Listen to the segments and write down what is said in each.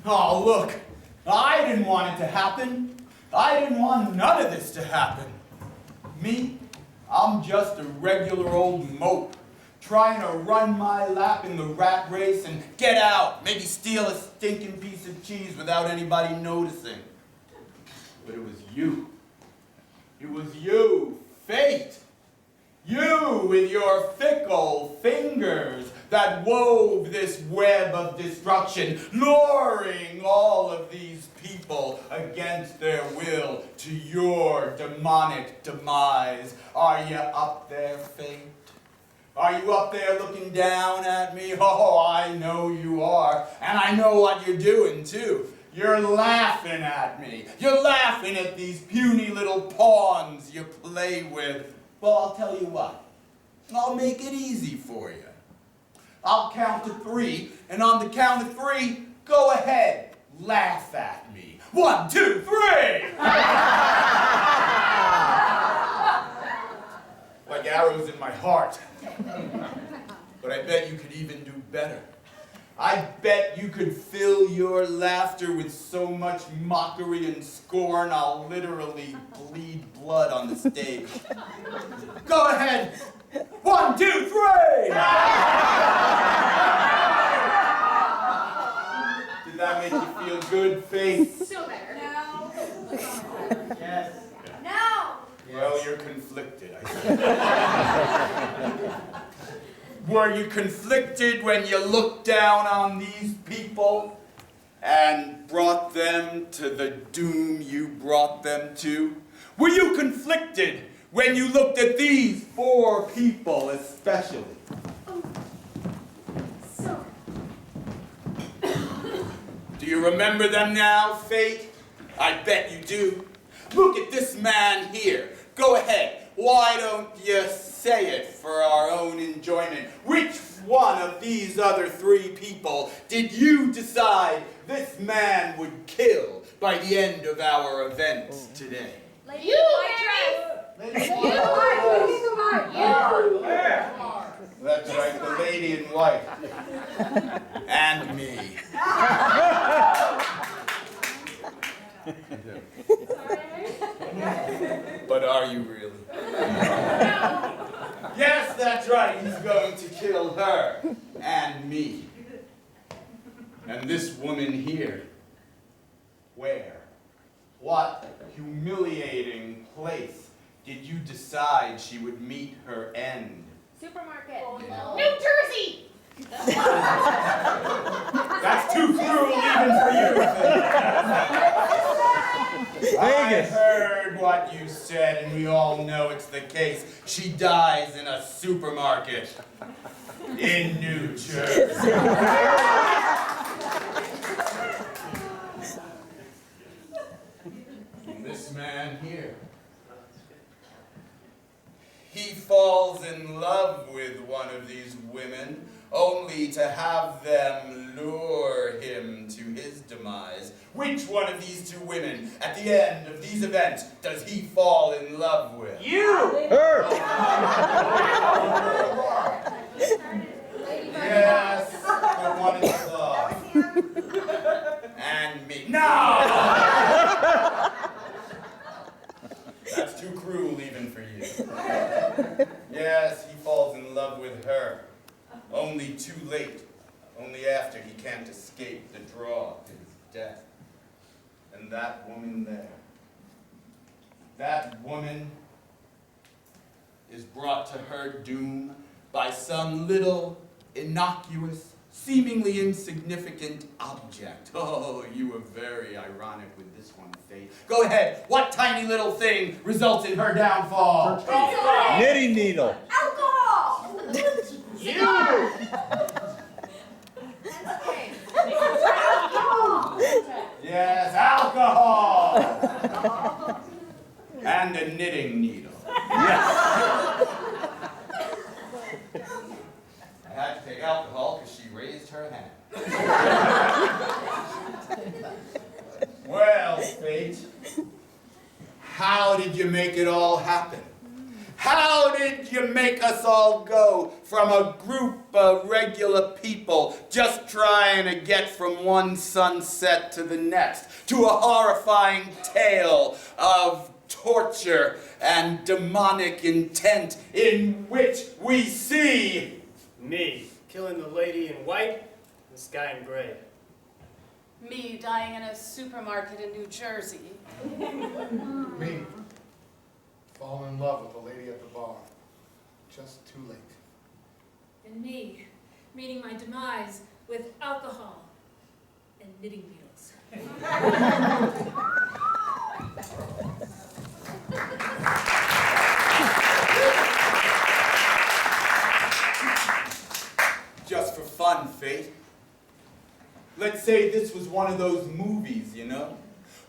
Oh, look, I didn't want it to happen. I didn't want none of this to happen. Me, I'm just a regular old mope, trying to run my lap in the rat race and get out, maybe steal a stinking piece of cheese without anybody noticing. But it was you. It was you, fate. You with your fickle fingers that wove this web of destruction, luring all of these people against their will to your demonic demise. Are you up there, fate? Are you up there looking down at me? Oh, I know you are, and I know what you're doing too. You're laughing at me. You're laughing at these puny little pawns you play with. Well, I'll tell you what. I'll make it easy for you. I'll count to 3, and on the count of 3, go ahead, laugh at me. 1, 2, 3! Like arrows in my heart. But I bet you could even do better. I bet you could fill your laughter with so much mockery and scorn, I'll literally bleed blood on the stage. Go ahead. 1, 2, 3! Did that make you feel good, Faith? So better. No. Yes. No. Well, you're conflicted, I think. Were you conflicted when you looked down on these people and brought them to the doom you brought them to? Were you conflicted when you looked at these 4 people especially? So. Do you remember them now, Fate? I bet you do. Look at this man here. Go ahead. Why don't you say it for our own enjoyment? Which one of these other 3 people did you decide this man would kill by the end of our event today? You, Mary! That's right, the lady in white. And me. But are you really? Yes, that's right. He's going to kill her and me. And this woman here. Where? What humiliating place did you decide she would meet her end? Supermarket. Oh, no. New Jersey! That's too cruel even for you. I heard what you said, and we all know it's the case. She dies in a supermarket in New Jersey. And this man here, he falls in love with one of these women, only to have them lure him to his demise. Which one of these 2 women, at the end of these events, does he fall in love with? You! Her! Yes, the one in the And me. No! That's too cruel even for you. Yes, he falls in love with her. Only too late. Only after he can't escape the draw to his death. And that woman there. That woman is brought to her doom by some little, innocuous, seemingly insignificant object. Oh, you were very ironic with this one, Fate. Go ahead. What tiny little thing results in her downfall? Knitting needle. Alcohol! You! Yes, alcohol! And a knitting needle. Yes. I had to take alcohol because she raised her hand. Well, Fate, how did you make it all happen? How did you make us all go from a group of regular people just trying to get from one sunset to the next to a horrifying tale of torture and demonic intent in which we see Me, killing the lady in white, this guy in gray. Me dying in a supermarket in New Jersey. Me, fall in love with the lady at the bar. Just too late. And me, meeting my demise with alcohol and knitting needles. just for fun, Fate. Let's say this was one of those movies, you know?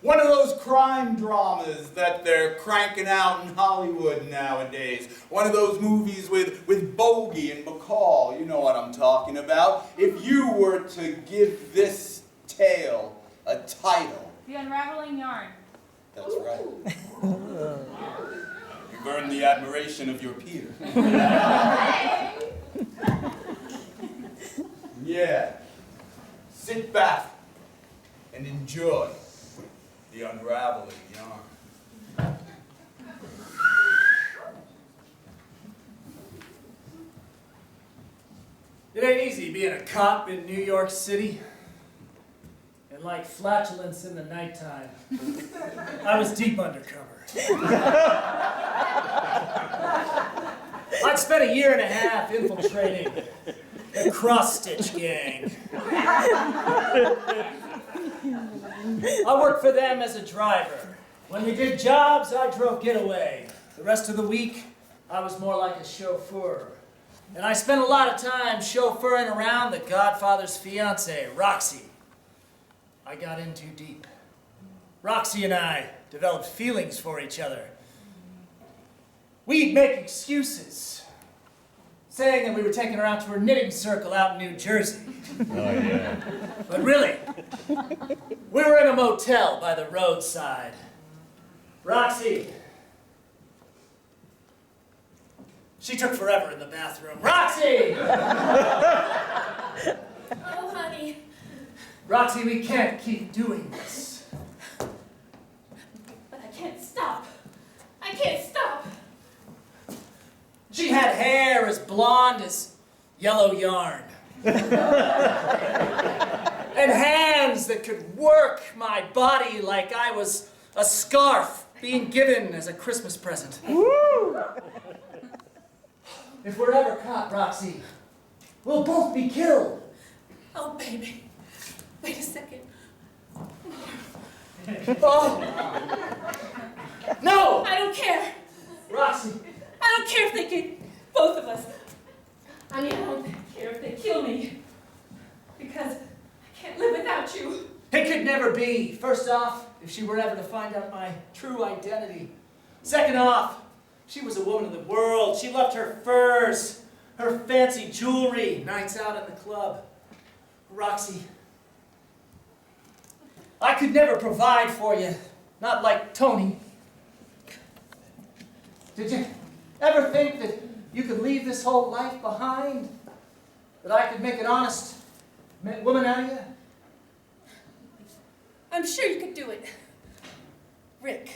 One of those crime dramas that they're cranking out in Hollywood nowadays. One of those movies with Bogey and McCall, you know what I'm talking about. If you were to give this tale a title. The Unraveling Yarn. That's right. You've earned the admiration of your peers. Yeah. Sit back and enjoy the unraveling yarn. It ain't easy being a cop in New York City. And like flatulence in the nighttime, I was deep undercover. I'd spent a year and a half infiltrating the cross-stitch gang. I worked for them as a driver. When we did jobs, I drove getaway. The rest of the week, I was more like a chauffeur. And I spent a lot of time chauffeuring around the Godfather's fiancée, Roxy. I got in too deep. Roxy and I developed feelings for each other. We'd make excuses, saying that we were taking her out to her knitting circle out in New Jersey. Oh, yeah. But really, we were in a motel by the roadside. Roxy. She took forever in the bathroom. Roxy! Oh, honey. Roxy, we can't keep doing this. But I can't stop. I can't stop. She had hair as blonde as yellow yarn. And hands that could work my body like I was a scarf being given as a Christmas present. Woo! If we're ever caught, Roxy, we'll both be killed. Oh, baby. Wait a second. Oh! No! I don't care. Roxy! I don't care if they get both of us. I mean, I don't care if they kill me. Because I can't live without you. It could never be. First off, if she were ever to find out my true identity. Second off, she was a woman of the world. She loved her furs, her fancy jewelry, nights out in the club. Roxy, I could never provide for you. Not like Tony. Did you ever think that you could leave this whole life behind? That I could make an honest woman out of you? I'm sure you could do it. Rick.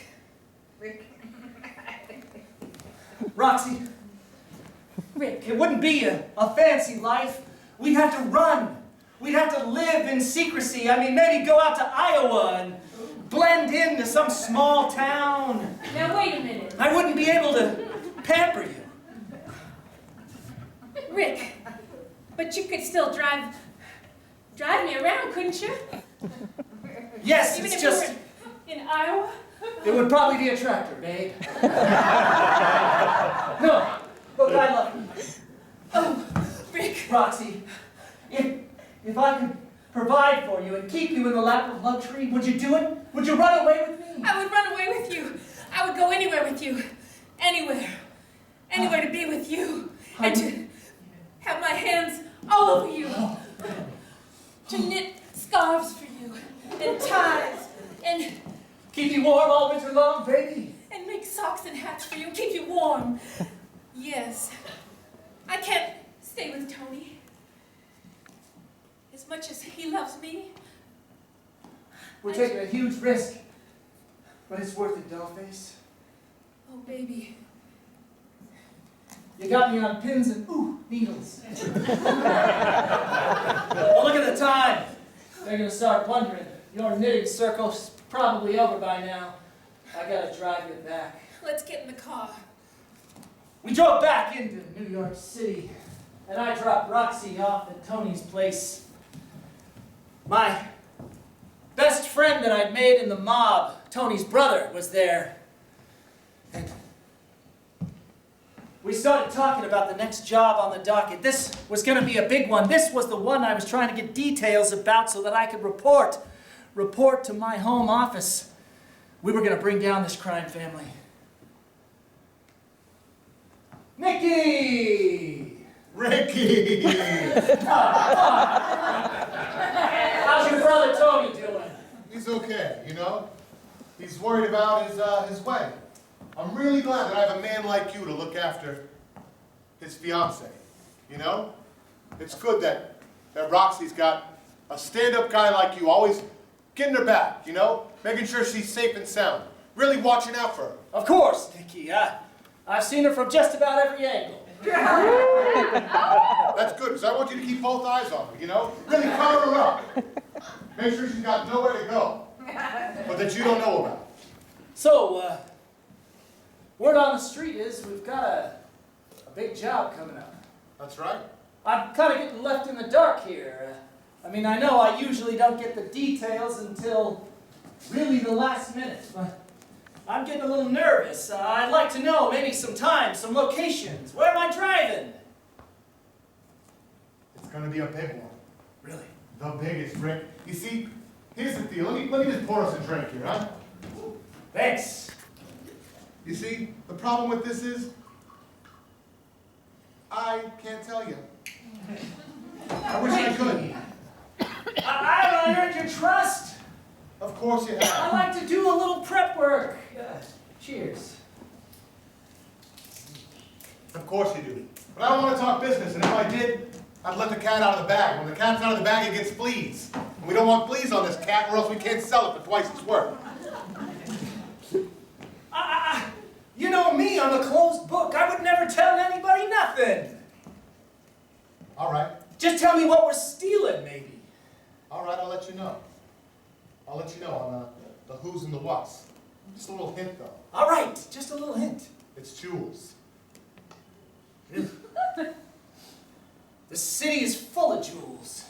Roxy, Rick. it wouldn't be a fancy life. We'd have to run. We'd have to live in secrecy. I mean, maybe go out to Iowa and blend into some small town. Now, wait a minute. I wouldn't be able to pamper you. Rick, but you could still drive me around, couldn't you? Yes, Even it's if just, you were in Iowa? it would probably be a tractor, babe. No, look, I love you. Oh, Rick. Roxy, if I could provide for you and keep you in the lap of luxury, would you do it? Would you run away with me? I would run away with you. I would go anywhere with you. Anywhere. Anywhere to be with you. And to have my hands all over you. To knit scarves for you. And ties. And Keep you warm all winter long, baby. make socks and hats for you. Keep you warm. much as he loves me. We're taking a huge risk, but it's worth it, Dollface. Oh, baby. You got me on pins and, needles. Well, look at the time. They're going to start wondering. Your knitting circle's probably over by now. I got to drive you back. Let's get in the car. We drove back into New York City, and I dropped Roxy off at Tony's place. My best friend that I'd made in the mob, Tony's brother, was there. And we started talking about the next job on the docket. This was going to be a big one. This was the one I was trying to get details about so that I could report to my home office. We were going to bring down this crime family. Mickey! Ricky! How's your brother Tony doing? He's okay, you know? He's worried about his wedding. I'm really glad that I have a man like you to look after his fiancée, you know? It's good that Roxy's got a stand-up guy like you, always getting her back, you know? Making sure she's safe and sound. Really watching out for her. Of course, Mickey. I've seen her from just about every angle. That's good, because I want you to keep both eyes on her, you know? Really cover her up. Make sure she's got nowhere to go, but that you don't know about. So, word on the street is we've got a big job coming up. That's right. I'm kind of getting left in the dark here. I mean, I know I usually don't get the details until really the last minute, but I'm getting a little nervous. I'd like to know maybe some times, some locations. Where am I driving? It's going to be a big one. Really? The biggest, Rick. You see, here's the deal. Let me just pour us a drink here, huh? Thanks. You see, the problem with this is, I can't tell you. I wish I could. I've earned your trust. Of course you I have. like to do a little prep work. Cheers. Of course you do. But I don't want to talk business, and if I did, I'd let the cat out of the bag. When the cat's out of the bag, it gets fleas. And we don't want fleas on this cat, or else we can't sell it for twice its worth. You know me, I'm a closed book. I would never tell anybody nothing. All right. Just tell me what we're stealing, maybe. All right, I'll let you know. I'll let you know on the who's and the what's. Just a little hint, though. All right, just a little hint. It's jewels. The city is full of jewels.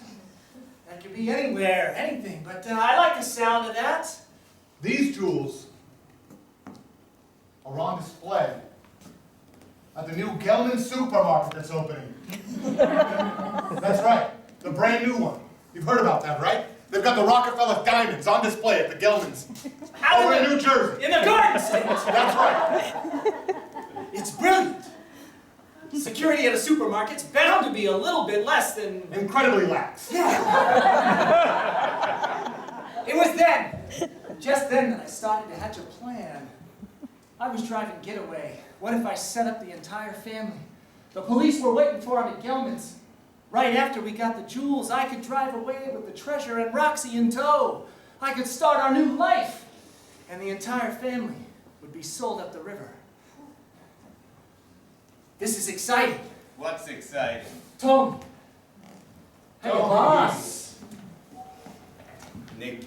That could be anywhere, anything, but I like the sound of that. These jewels are on display at the new Gelman supermarket that's opening. That's right, the brand new one. You've heard about that, right? They've got the Rockefeller diamonds on display at the Gelmans. Over in New Jersey. In the Garden State. That's right. It's brilliant. Security at a supermarket's bound to be a little bit less than... Incredibly lax. It was then, just then, that I started to hatch a plan. I was driving getaway. What if I set up the entire family? The police were waiting for him at Gelman's. Right after we got the jewels, I could drive away with the treasure and Roxy in tow. I could start our new life. And the entire family would be sold up the river. This is exciting. What's exciting? Tom. Hey, Tom. boss. Nick.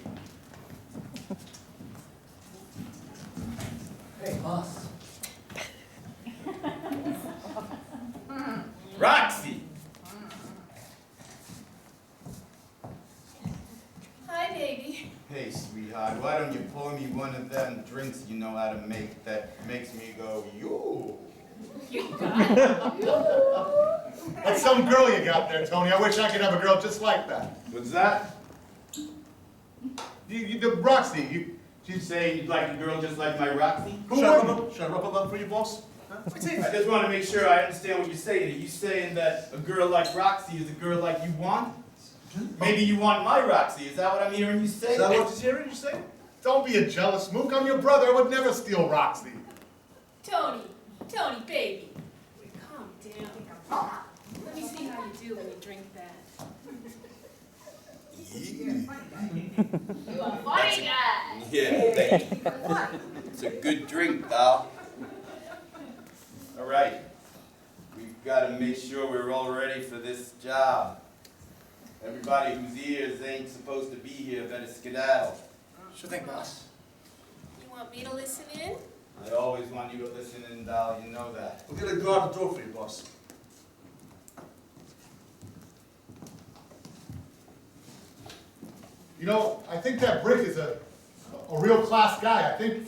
Hey, boss. Roxy! Hi, baby. Hey, sweetheart, why don't you pour me one of them drinks you know how to make that makes me go, yo? That's some girl you got there, Tony. I wish I could have a girl just like that. What's that? Roxy, You say you'd like a girl just like my Roxy? Should I rub a bug for you, boss? I just want to make sure I understand what you're saying. Are you saying that a girl like Roxy is a girl like you want? Maybe you want my Roxy. Is that what I'm hearing you say? Is that what you're hearing you say? Don't be a jealous mook. I'm your brother. I would never steal Roxy. Tony, baby. Calm down. Let me see how you do when you drink that. You a funny guy. Yeah, thank you. It's a good drink, pal. All right. We've got to make sure we're all ready for this job. Everybody whose ears ain't supposed to be here better skedaddle. Sure thing, boss. You want me to listen in? I always want you to listen in, Val. You know that. We're gonna guard the door for you, boss. You know, I think that Brick is a real class guy. I think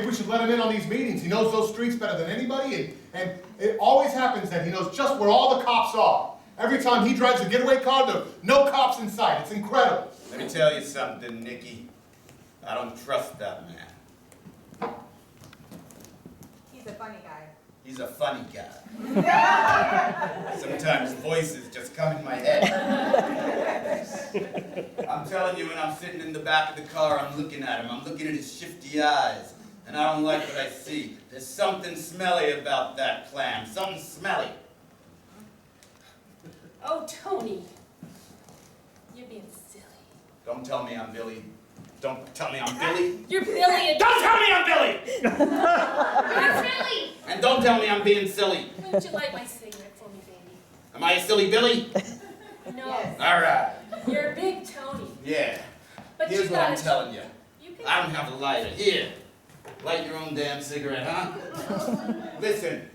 we should let him in on these meetings. He knows those streets better than anybody, and it always happens that he knows just where all the cops are. Every time he drives a getaway car, there are no cops in sight. It's incredible. Let me tell you something, Nicky. I don't trust that man. He's a funny guy. He's a funny guy. Sometimes voices just come in my head. I'm telling you, when I'm sitting in the back of the car, I'm looking at him. I'm looking at his shifty eyes, and I don't like what I see. There's something smelly about that clam. Something smelly. Oh, Tony. You're being silly. Don't tell me I'm Billy. Don't tell me I'm Billy. You're Billy and Don't tell me I'm Billy! you're silly. And don't tell me I'm being silly. Wouldn't you light my cigarette for me, baby? Am I a silly Billy? No. Yes. All right. You're big Tony. Yeah. But Here's you what I'm gotta- telling you. You can. I don't have a lighter. Here. Light your own damn cigarette, huh? Listen.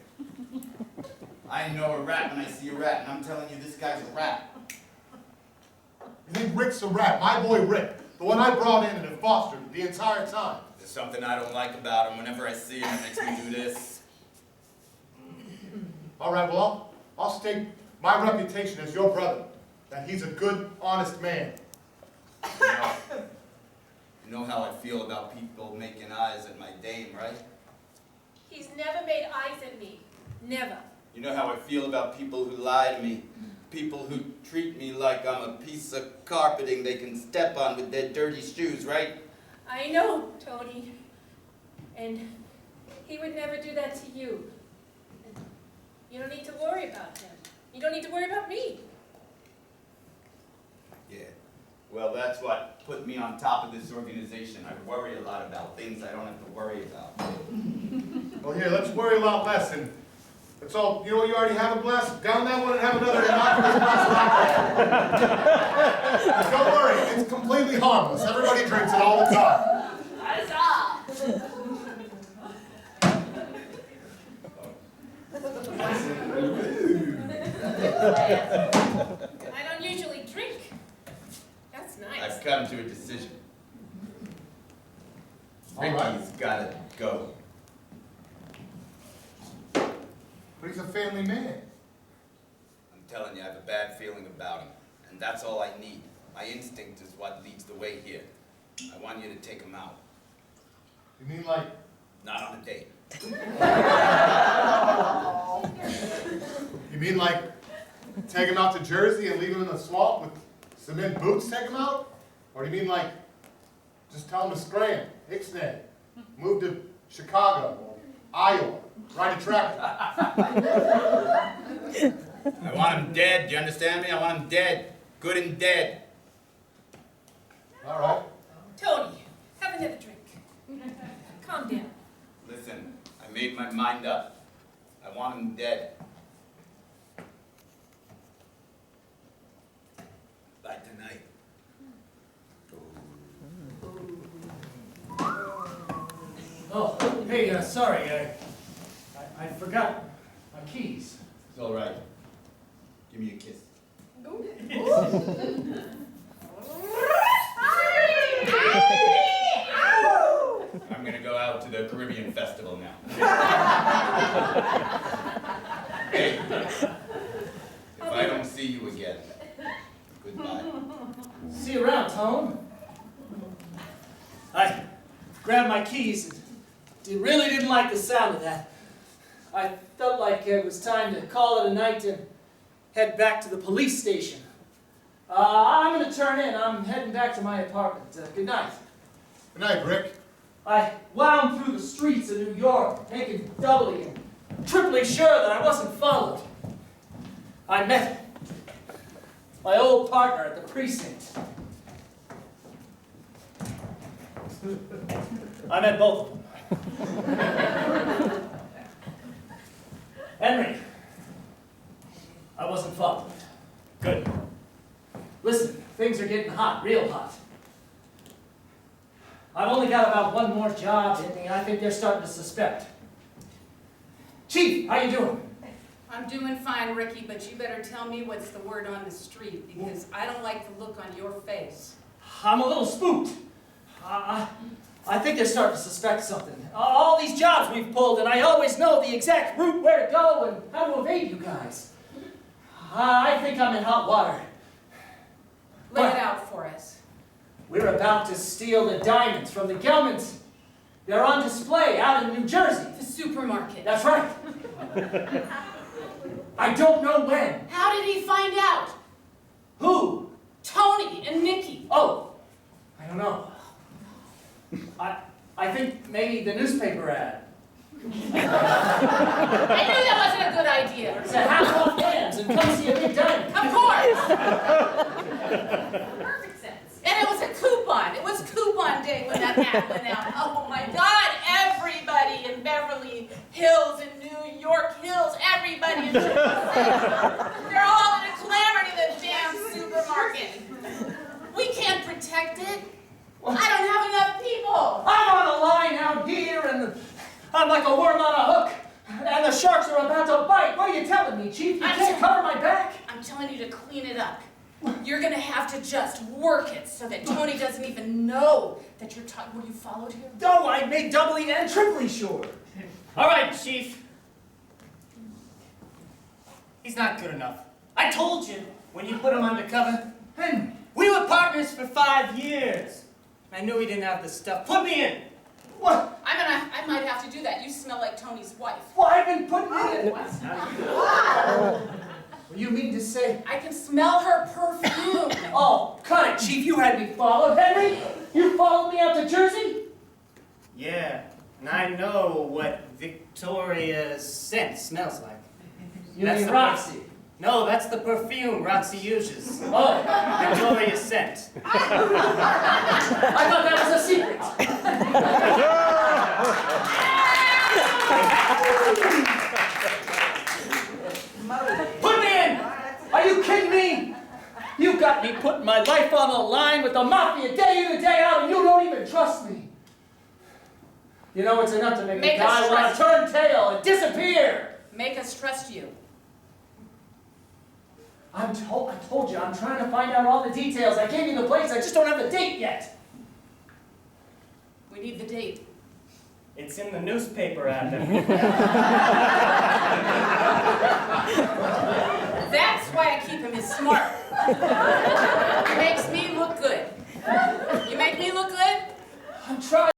I know a rat when I see a rat, and I'm telling you, this guy's a rat. You think Rick's a rat? My boy Rick. The one I brought in and have fostered the entire time. There's something I don't like about him. Whenever I see him, it makes me do this. All right, well, I'll state my reputation as your brother, that he's a good, honest man. You know how I feel about people making eyes at my dame, right? He's never made eyes at me. Never. You know how I feel about people who lie to me. People who treat me like I'm a piece of carpeting they can step on with their dirty shoes, right? I know, Tony. And he would never do that to you. And you don't need to worry about him. You don't need to worry about me. Yeah. Well, that's what put me on top of this organization. I worry a lot about things I don't have to worry about. Well, here, let's worry a lot less. And that's all. You know what? You already have a glass. Down that one and have another innocuous glass of alcohol. Don't worry. It's completely harmless. Everybody drinks it all the time. Huzzah! I don't usually drink. That's nice. I've come to a decision. All right. Ricky's gotta go. But he's a family man. I'm telling you, I have a bad feeling about him. And that's all I need. My instinct is what leads the way here. I want you to take him out. You mean like? Not on a date. You mean like take him out to Jersey and leave him in the swamp with cement boots? Take him out? Or do you mean like just tell him to scram, Ixnay, move to Chicago, or Iowa, ride a tractor? I want him dead. Do you understand me? I want him dead. Good and dead. All right. Tony, have another drink. Calm down. Listen, I made my mind up. I want him dead. Like tonight. Oh, hey, sorry, I forgot my keys. It's all right. Give me a kiss. I'm gonna go out to the Caribbean Festival now. Hey, if I don't see you again, goodbye. See you around, Tone. I grabbed my keys and really didn't like the sound of that. I felt like it was time to call it a night and head back to the police station. I'm going to turn in. I'm heading back to my apartment. Good night. Good night, Rick. I wound through the streets of New York, making doubly and triply sure that I wasn't followed. I met my old partner at the precinct. I met both of them. Henry, I wasn't followed. Good. Listen, things are getting hot, real hot. I've only got about one more job in me, and I think they're starting to suspect. Chief, how you doing? I'm doing fine, Ricky, but you better tell me what's the word on the street, because I don't like the look on your face. I'm a little spooked. I think they're starting to suspect something. All these jobs we've pulled, and I always know the exact route where to go and how to evade you guys. I think I'm in hot water. Lay it out for us. We're about to steal the diamonds from the Gelmans. They're on display out in New Jersey. The supermarket. That's right. I don't know when. How did he find out? Who? Tony and Nikki. Oh, I don't know. I think maybe the newspaper ad. I knew that wasn't a good idea. It's a half off hands and come see a big diamond. Of course. Perfect sense. And it was a coupon. It was coupon day when that ad went out. Oh my God, everybody in Beverly Hills and New York Hills, everybody in New York they're all in a clamor to the damn supermarket. We can't protect it. I don't have enough people. I'm on a line out here and I'm like a worm on a hook. And the sharks are about to bite. What are you telling me, Chief? You can't cover my back? I'm telling you to clean it up. You're gonna have to just work it so that Tony doesn't even know that you're were you followed here? No, I made doubly and triply sure. All right, Chief. He's not good enough. I told you when you put him undercover. Henry. We were partners for 5 years. I knew he didn't have the stuff. Put me in. What? I might have to do that. You smell like Tony's wife. Well, I've been putting it in. What do you mean to say? I can smell her perfume. Oh, cut it, Chief. You had me followed. Henry, you followed me out to Jersey? Yeah, and I know what Victoria's scent smells like. You That's mean the Roxy? No, that's the perfume Roxy uses. Oh. Victoria's scent. I thought that was a secret. Put me in! Are you kidding me? You got me putting my life on the line with the mafia day in and day out, and you don't even trust me. You know, it's enough to make a guy want to turn tail and disappear. Make us trust you. I told you, I'm trying to find out all the details. I gave you the place, I just don't have the date yet. We need the date. It's in the newspaper ad. That's why I keep him. He's smart. He makes me look good. You make me look good? I'm trying.